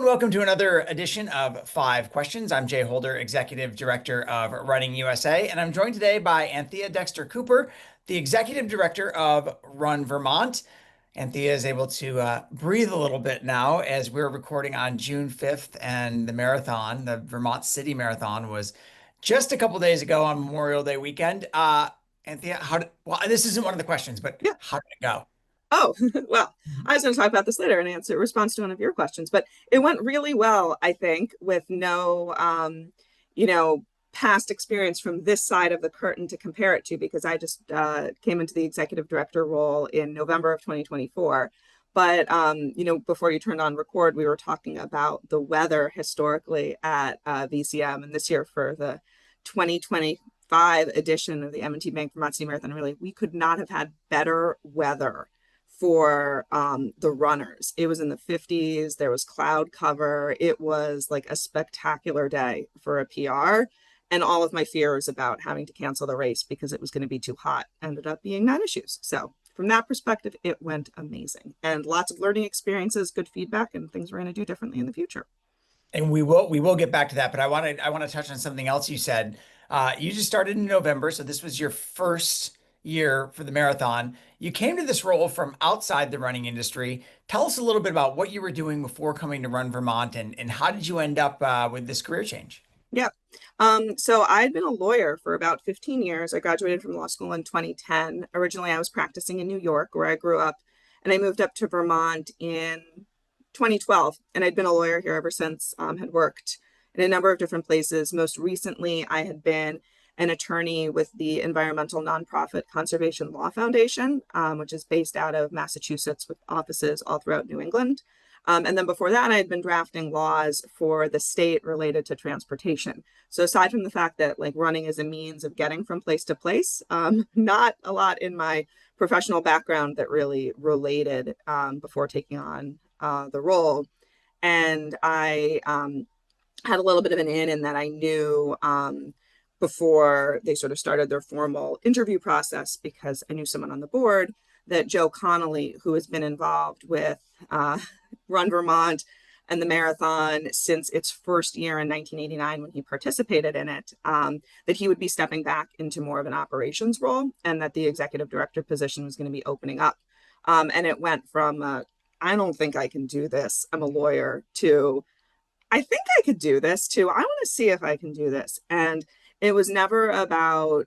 and welcome to another edition of Five Questions. I'm Jay Holder, Executive Director of Running USA, and I'm joined today by Anthea Dexter-Cooper, the Executive Director of RunVermont. Anthea is able to breathe a little bit now as we're recording on June 5th, and the marathon, the Vermont City Marathon, was just a couple days ago on Memorial Day weekend. Anthea, well, this isn't one of the questions, but Yeah. how did it go? Oh, well, I was going to talk about this later and answer response to one of your questions, but it went really well, I think, with no, you know, past experience from this side of the curtain to compare it to, because I just came into the executive director role in November of 2024. But, before you turned on record, we were talking about the weather historically at VCM, and this year for the 2025 edition of the M&T Bank Vermont City Marathon, really, we could not have had better weather for the runners. It was in the 50s. There was cloud cover. It was like a spectacular day for a PR. And all of my fears about having to cancel the race because it was going to be too hot ended up being non-issues. So from that perspective, it went amazing. And lots of learning experiences, good feedback, and things we're going to do differently in the future. And we will get back to that, but I want to touch on something else you said. You just started in November, so this was your first year for the marathon. You came to this role from outside the running industry. Tell us a little bit about what you were doing before coming to Run Vermont, and how did you end up with this career change? Yeah. So I'd been a lawyer for about 15 years. I graduated from law school in 2010. Originally, I was practicing in New York, where I grew up, and I moved up to Vermont in 2012. And I'd been a lawyer here ever since, had worked in a number of different places. Most recently, I had been an attorney with the environmental nonprofit Conservation Law Foundation, which is based out of Massachusetts with offices all throughout New England. And then before that, I had been drafting laws for the state related to transportation. So aside from the fact that like running is a means of getting from place to place, not a lot in my professional background that really related before taking on the role. And I had a little bit of an in that I knew before they sort of started their formal interview process, because I knew someone on the board, that Joe Connolly, who has been involved with Run Vermont and the marathon since its first year in 1989 when he participated in it, that he would be stepping back into more of an operations role, and that the executive director position was going to be opening up. And it went from, I don't think I can do this, I'm a lawyer, to I think I could do this, to I want to see if I can do this. And it was never about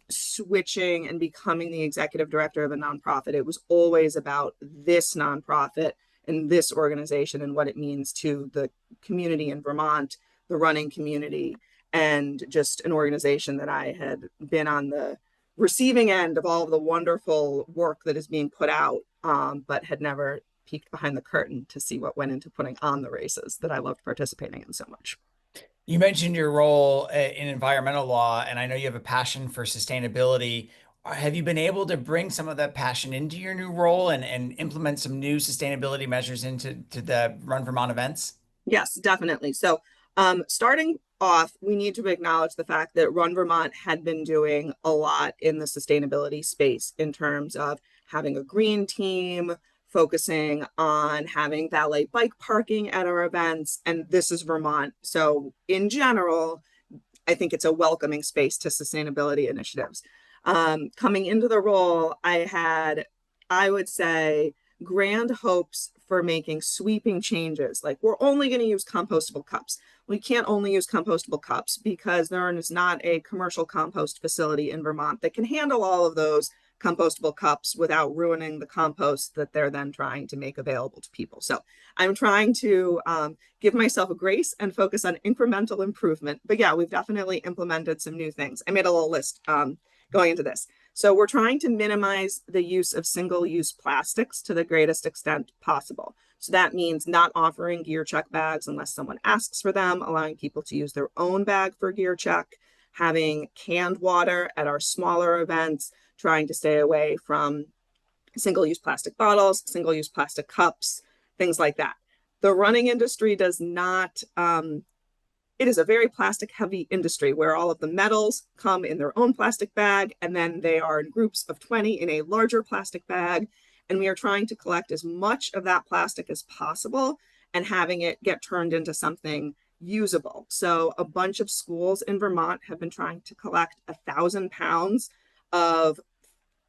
switching and becoming the executive director of a nonprofit. It was always about this nonprofit and this organization and what it means to the community in Vermont, the running community, and just an organization that I had been on the receiving end of all of the wonderful work that is being put out, but had never peeked behind the curtain to see what went into putting on the races that I loved participating in so much. You mentioned your role in environmental law, and I know you have a passion for sustainability. Have you been able to bring some of that passion into your new role and implement some new sustainability measures into the Run Vermont events? Yes, definitely. So, starting off, we need to acknowledge the fact that Run Vermont had been doing a lot in the sustainability space in terms of having a green team, focusing on having valet bike parking at our events. And this is Vermont. So, in general, I think it's a welcoming space to sustainability initiatives. Coming into the role, I had, I would say, grand hopes for making sweeping changes. Like, we're only going to use compostable cups. We can't only use compostable cups because there is not a commercial compost facility in Vermont that can handle all of those compostable cups without ruining the compost that they're then trying to make available to people. So I'm trying to give myself a grace and focus on incremental improvement. But yeah, we've definitely implemented some new things. I made a little list going into this. So we're trying to minimize the use of single-use plastics to the greatest extent possible. So that means not offering gear check bags unless someone asks for them, allowing people to use their own bag for gear check, having canned water at our smaller events, trying to stay away from single-use plastic bottles, single-use plastic cups, things like that. The running industry does not, it is a very plastic heavy industry where all of the metals come in their own plastic bag, and then they are in groups of 20 in a larger plastic bag. And we are trying to collect as much of that plastic as possible and having it get turned into something usable. So a bunch of schools in Vermont have been trying to collect 1,000 pounds of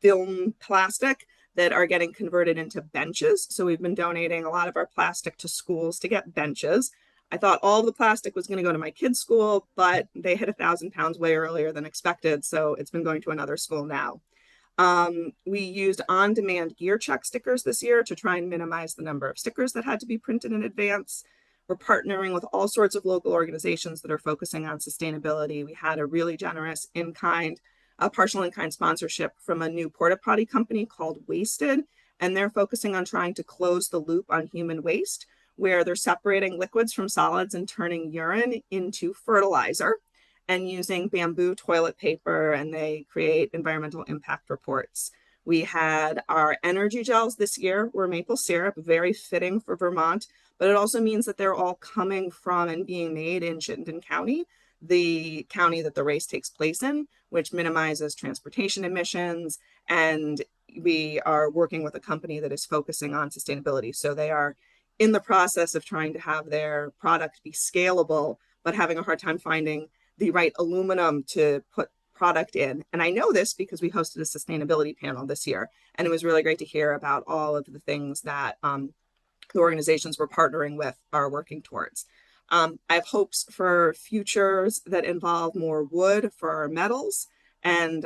film plastic that are getting converted into benches. So we've been donating a lot of our plastic to schools to get benches. I thought all the plastic was going to go to my kids' school, but they hit 1,000 pounds way earlier than expected. So it's been going to another school now. We used on-demand gear check stickers this year to try and minimize the number of stickers that had to be printed in advance. We're partnering with all sorts of local organizations that are focusing on sustainability. We had a really generous partial in-kind sponsorship from a new porta potty company called Wasted, and they're focusing on trying to close the loop on human waste, where they're separating liquids from solids and turning urine into fertilizer and using bamboo toilet paper, and they create environmental impact reports. We had our energy gels this year were maple syrup, very fitting for Vermont, but it also means that they're all coming from and being made in Chittenden County, the county that the race takes place in, which minimizes transportation emissions. And we are working with a company that is focusing on sustainability. So they are in the process of trying to have their product be scalable, but having a hard time finding the right aluminum to put product in. And I know this because we hosted a sustainability panel this year, and it was really great to hear about all of the things that the organizations we're partnering with are working towards. I have hopes for futures that involve more wood for our metals, and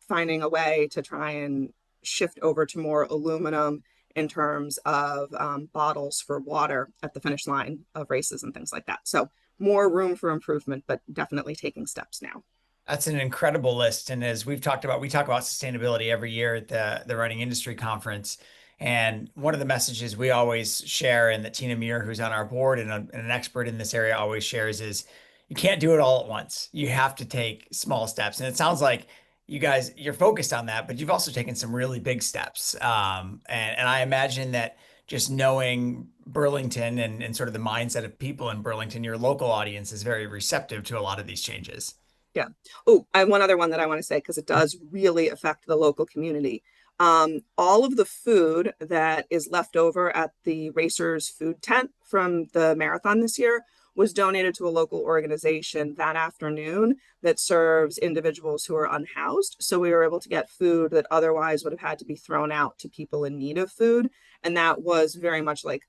finding a way to try and shift over to more aluminum in terms of bottles for water at the finish line of races and things like that. So more room for improvement, but definitely taking steps now. That's an incredible list. And as we've talked about, we talk about sustainability every year at the Running Industry Conference. And one of the messages we always share, and that Tina Muir, who's on our board and an expert in this area, always shares, is you can't do it all at once. You have to take small steps. And it sounds like you guys, you're focused on that, but you've also taken some really big steps. And I imagine that just knowing Burlington and sort of the mindset of people in Burlington, your local audience is very receptive to a lot of these changes. Yeah. Oh, I have one other one that I want to say because it does really affect the local community. All of the food that is left over at the racers food tent from the marathon this year was donated to a local organization that afternoon that serves individuals who are unhoused. So we were able to get food that otherwise would have had to be thrown out to people in need of food. And that was very much like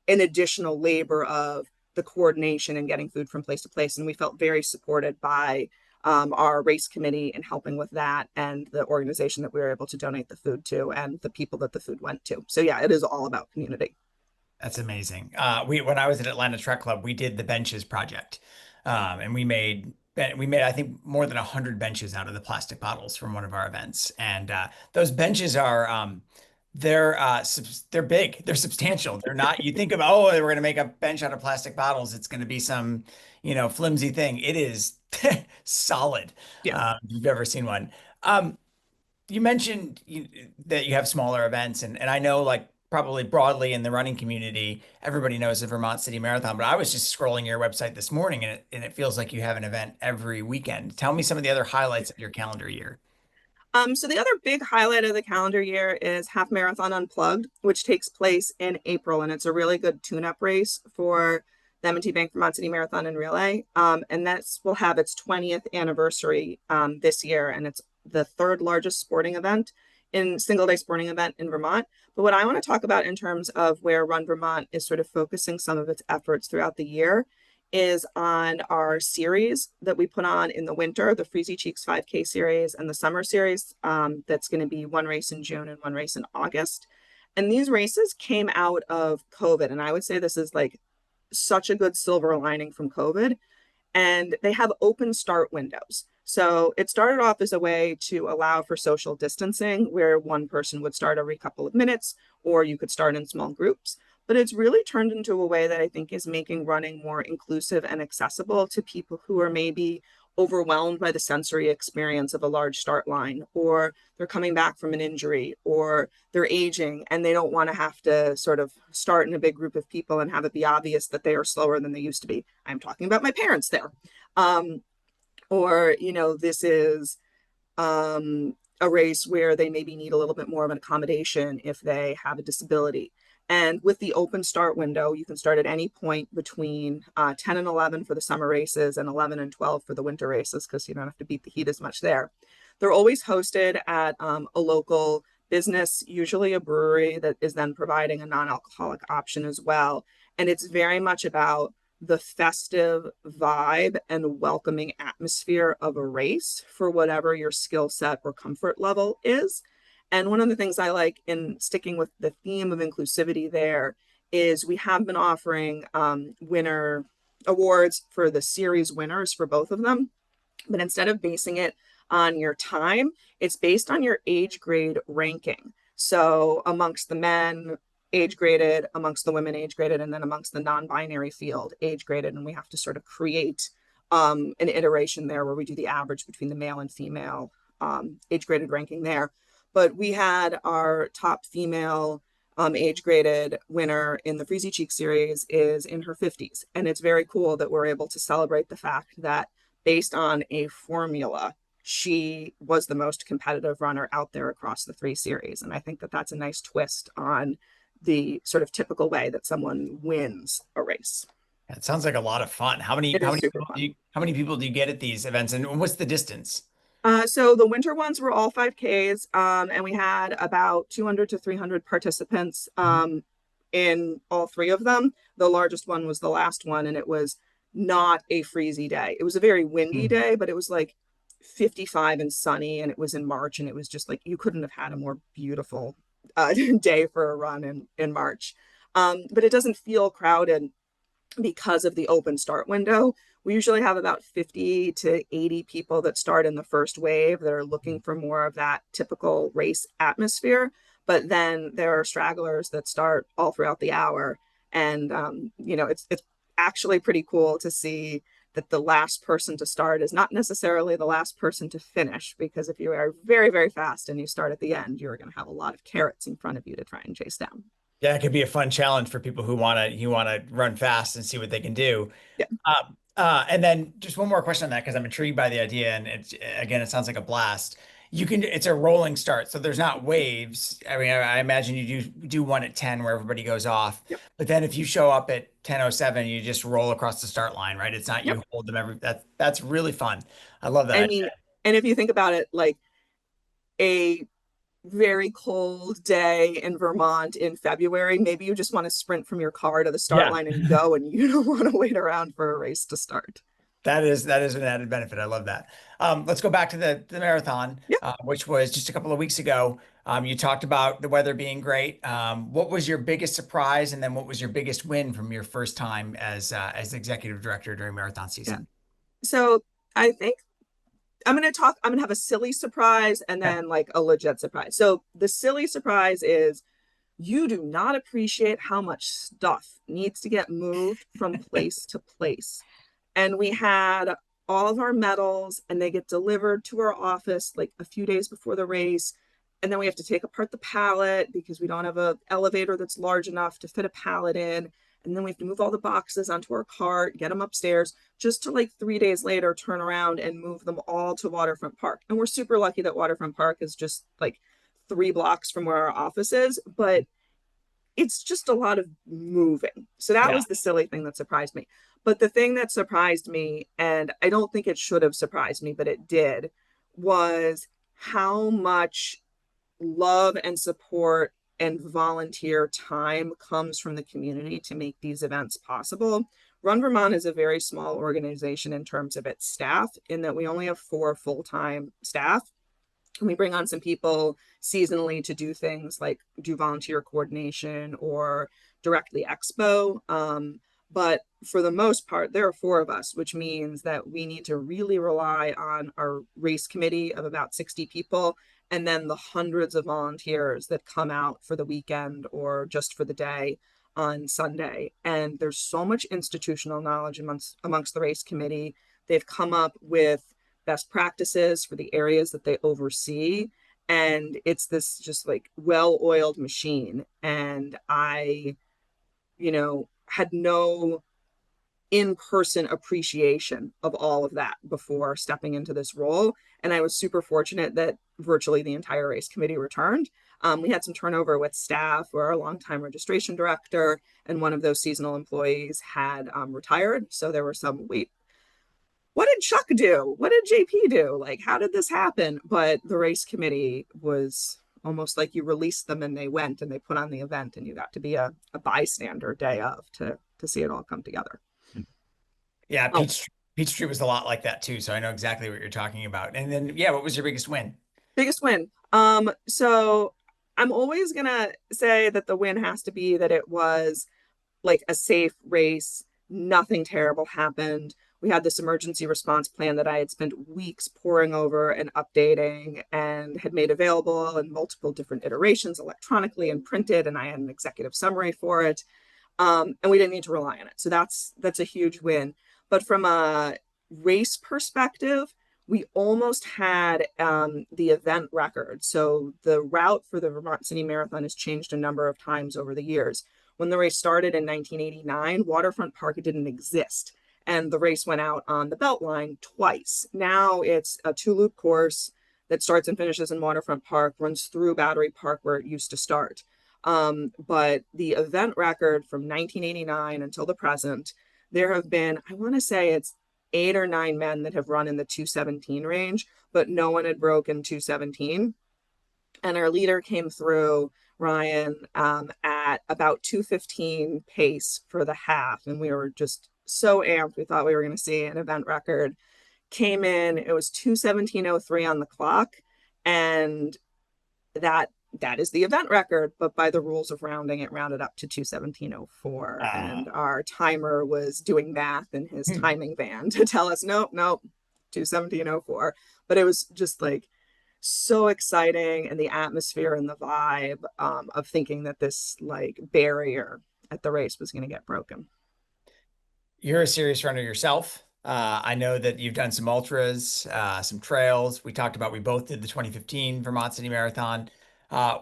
an additional labor of the coordination and getting food from place to place. And we felt very supported by our race committee in helping with that, and the organization that we were able to donate the food to, and the people that the food went to. So yeah, it is all about community. That's amazing. When I was at Atlanta Trek Club, we did the benches project, and we made I think more than 100 benches out of the plastic bottles from one of our events. And those benches are they're big, they're substantial. They're not, you think about, oh, we're going to make a bench out of plastic bottles, it's going to be some flimsy thing. It is solid. Yeah. If you've ever seen one. You mentioned that you have smaller events, and I know, like, probably broadly in the running community, everybody knows the Vermont City Marathon, but I was just scrolling your website this morning, and it feels like you have an event every weekend. Tell me some of the other highlights of your calendar year. So the other big highlight of the calendar year is Half Marathon Unplugged, which takes place in April, and it's a really good tune-up race for the M&T Bank Vermont City Marathon and Relay. And that's will have its 20th anniversary this year, and it's the third largest single day sporting event in Vermont. But what I want to talk about in terms of where Run Vermont is sort of focusing some of its efforts throughout the year is on our series that we put on in the winter, the Freezy Cheeks 5K series, and the summer series. That's going to be one race in June and one race in August. And these races came out of COVID. And I would say this is like such a good silver lining from COVID. And they have open start windows. So it started off as a way to allow for social distancing, where one person would start every couple of minutes, or you could start in small groups. But it's really turned into a way that I think is making running more inclusive and accessible to people who are maybe overwhelmed by the sensory experience of a large start line, or they're coming back from an injury, or they're aging and they don't want to have to sort of start in a big group of people and have it be obvious that they are slower than they used to be. I'm talking about my parents there. Or, this is a race where they maybe need a little bit more of an accommodation if they have a disability. And with the open start window, you can start at any point between 10 and 11 for the summer races and 11 and 12 for the winter races, because you don't have to beat the heat as much there. They're always hosted at a local business, usually a brewery that is then providing a non-alcoholic option as well. And it's very much about the festive vibe and welcoming atmosphere of a race for whatever your skill set or comfort level is. And one of the things I like in sticking with the theme of inclusivity there is we have been offering winner awards for the series winners for both of them. But instead of basing it on your time, it's based on your age grade ranking. So amongst the men, age graded, amongst the women, age graded, and then amongst the non-binary field, age graded. And we have to sort of create an iteration there where we do the average between the male and female age graded ranking there. But we had our top female age graded winner in the Freezy Cheek series is in her 50s. And it's very cool that we're able to celebrate the fact that based on a formula, she was the most competitive runner out there across the 3 series. And I think that that's a nice twist on the sort of typical way that someone wins a race. It sounds like a lot of fun. It is super fun. How many people do you get at these events, and what's the distance? So the winter ones were all 5Ks, and we had about 200 to 300 participants in all 3 of them. The largest one was the last one, and it was not a freezy day. It was a very windy day, but it was like 55 and sunny, and it was in March, and it was just like you couldn't have had a more beautiful day for a run in March. But it doesn't feel crowded because of the open start window. We usually have about 50 to 80 people that start in the first wave that are looking for more of that typical race atmosphere. But then there are stragglers that start all throughout the hour. And, it's actually pretty cool to see that the last person to start is not necessarily the last person to finish, because if you are very, very fast and you start at the end, you're going to have a lot of carrots in front of you to try and chase down. Yeah, it could be a fun challenge for people who want to run fast and see what they can do. Yeah. And then just one more question on that, because I'm intrigued by the idea, and it sounds like a blast. It's a rolling start, so there's not waves. I mean, I imagine you do one at 10 where everybody goes off, Yep. but then if you show up at 10:07, you just roll across the start line, right? It's not Yep. you hold them that's really fun. I love that. I mean, and if you think about it, like a very cold day in Vermont in February, maybe you just want to sprint from your car to the start line and go, and you don't want to wait around for a race to start. That is an added benefit. I love that. Let's go back to the marathon, Yep. Which was just a couple of weeks ago. You talked about the weather being great. What was your biggest surprise, and then what was your biggest win from your first time as executive director during marathon season? Yeah. So I think I'm going to have a silly surprise and then like a legit surprise. So the silly surprise is you do not appreciate how much stuff needs to get moved from place to place. And we had all of our medals, and they get delivered to our office like a few days before the race. And then we have to take apart the pallet because we don't have an elevator that's large enough to fit a pallet in. And then we have to move all the boxes onto our cart, get them upstairs, just to like 3 days later turn around and move them all to Waterfront Park. And we're super lucky that Waterfront Park is just like 3 blocks from where our office is, but it's just a lot of moving. So that was the silly thing that surprised me. But the thing that surprised me, and I don't think it should have surprised me, but it did, was how much love and support and volunteer time comes from the community to make these events possible. Run Vermont is a very small organization in terms of its staff, in that we only have 4 full-time staff. And we bring on some people seasonally to do things like do volunteer coordination or direct the expo. But for the most part, there are 4 of us, which means that we need to really rely on our race committee of about 60 people, and then the hundreds of volunteers that come out for the weekend or just for the day on Sunday. And there's so much institutional knowledge amongst the race committee. They've come up with best practices for the areas that they oversee. And it's this just like well-oiled machine. And I, had no in-person appreciation of all of that before stepping into this role. And I was super fortunate that virtually the entire race committee returned. We had some turnover with staff, where our longtime registration director and one of those seasonal employees had retired. So there were some, wait, what did Chuck do? What did JP do? Like, how did this happen? But the race committee was almost like you released them and they went and they put on the event, and you got to be a bystander day of to see it all come together. Yeah, Oh, Peachtree was a lot like that too, so I know exactly what you're talking about. And then, yeah, what was your biggest win? biggest win. So I'm always gonna say that the win has to be that it was like a safe race. Nothing terrible happened. We had this emergency response plan that I had spent weeks poring over and updating and had made available in multiple different iterations electronically and printed. And I had an executive summary for it. And we didn't need to rely on it. So that's a huge win. But from a race perspective, we almost had the event record. So the route for the Vermont City Marathon has changed a number of times over the years. When the race started in 1989, Waterfront Park didn't exist, and the race went out on the Beltline twice. Now it's a two-loop course that starts and finishes in Waterfront Park, runs through Battery Park where it used to start. But the event record from 1989 until the present, there have been, I want to say it's 8 or 9 men that have run in the 217 range, but no one had broken 217. And our leader came through, Ryan, at about 215 pace for the half. And we were just so amped. We thought we were going to see an event record. Came in, it was 217.03 on the clock. And that is the event record, but by the rules of rounding, it rounded up to 217.04. Uh, And our timer was doing math in his timing van to tell us, nope, nope, 217.04. But it was just like so exciting, and the atmosphere and the vibe of thinking that this like barrier at the race was going to get broken. You're a serious runner yourself. I know that you've done some ultras, some trails. We both did the 2015 Vermont City Marathon.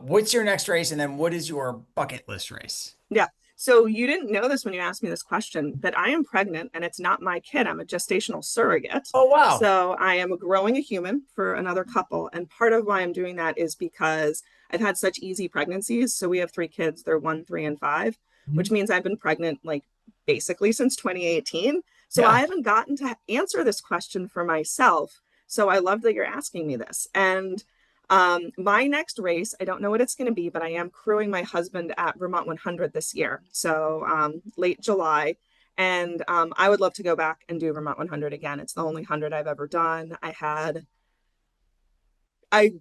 What's your next race? And then what is your bucket list race? Yeah. So you didn't know this when you asked me this question, but I am pregnant and it's not my kid. I'm a gestational surrogate. Oh, wow. So I am growing a human for another couple. And part of why I'm doing that is because I've had such easy pregnancies. So we have 3 kids. They're 1, 3, and 5, which Mhm. means I've been pregnant like basically since 2018. So I Yeah. haven't gotten to answer this question for myself. So I love that you're asking me this. And my next race, I don't know what it's going to be, but I am crewing my husband at Vermont 100 this year. So late July. And I would love to go back and do Vermont 100 again. It's the only 100 I've ever done. I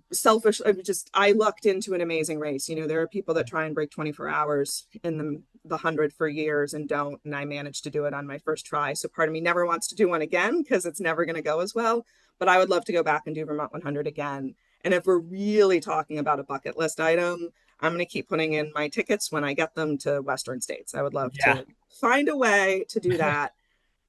lucked into an amazing race. You know, there are people that try and break 24 hours in the 100 for years and don't. And I managed to do it on my first try. So part of me never wants to do one again because it's never going to go as well. But I would love to go back and do Vermont 100 again. And if we're really talking about a bucket list item, I'm going to keep putting in my tickets when I get them to Western states. I would love Yeah. to find a way to do that.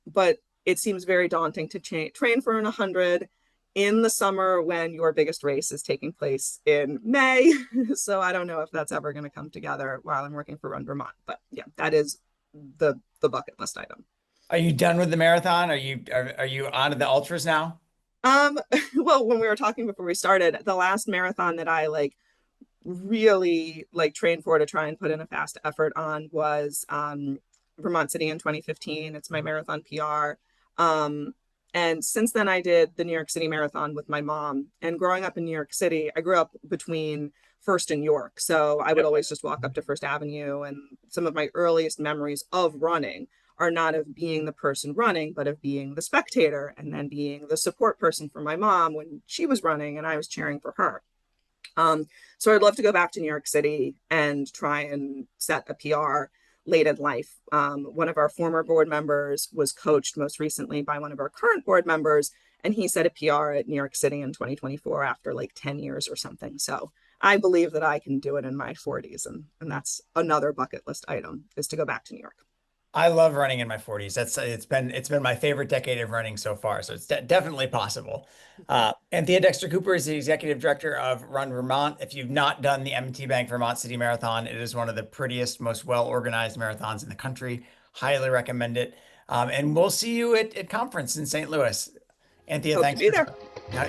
But it seems very daunting to train for an 100 in the summer when your biggest race is taking place in May. So I don't know if that's ever going to come together while I'm working for Run Vermont. But yeah, that is the bucket list item. Are you done with the marathon? Are you on to the ultras now? Um, well, when we were talking before we started, the last marathon that I like really like trained for to try and put in a fast effort on was Vermont City in 2015. It's my marathon PR. And since then, I did the New York City Marathon with my mom. And growing up in New York City, I grew up between First and York. So I would Yep. always just walk up to First Avenue. And some of my earliest memories of running are not of being the person running, but of being the spectator and then being the support person for my mom when she was running and I was cheering for her. So I'd love to go back to New York City and try and set a PR late in life. One of our former board members was coached most recently by one of our current board members, and he set a PR at New York City in 2024 after like 10 years or something. So I believe that I can do it in my 40s, and that's another bucket list item is to go back to New York. I love running in my 40s. It's been my favorite decade of running so far, so it's definitely possible. Anthea Dexter-Cooper is the executive director of Run Vermont. If you've not done the M&T Bank Vermont City Marathon, it is one of the prettiest, most well-organized marathons in the country. Highly recommend it. And we'll see you at conference in St. Louis. Anthea, Hope to be there.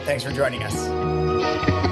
thanks for joining us.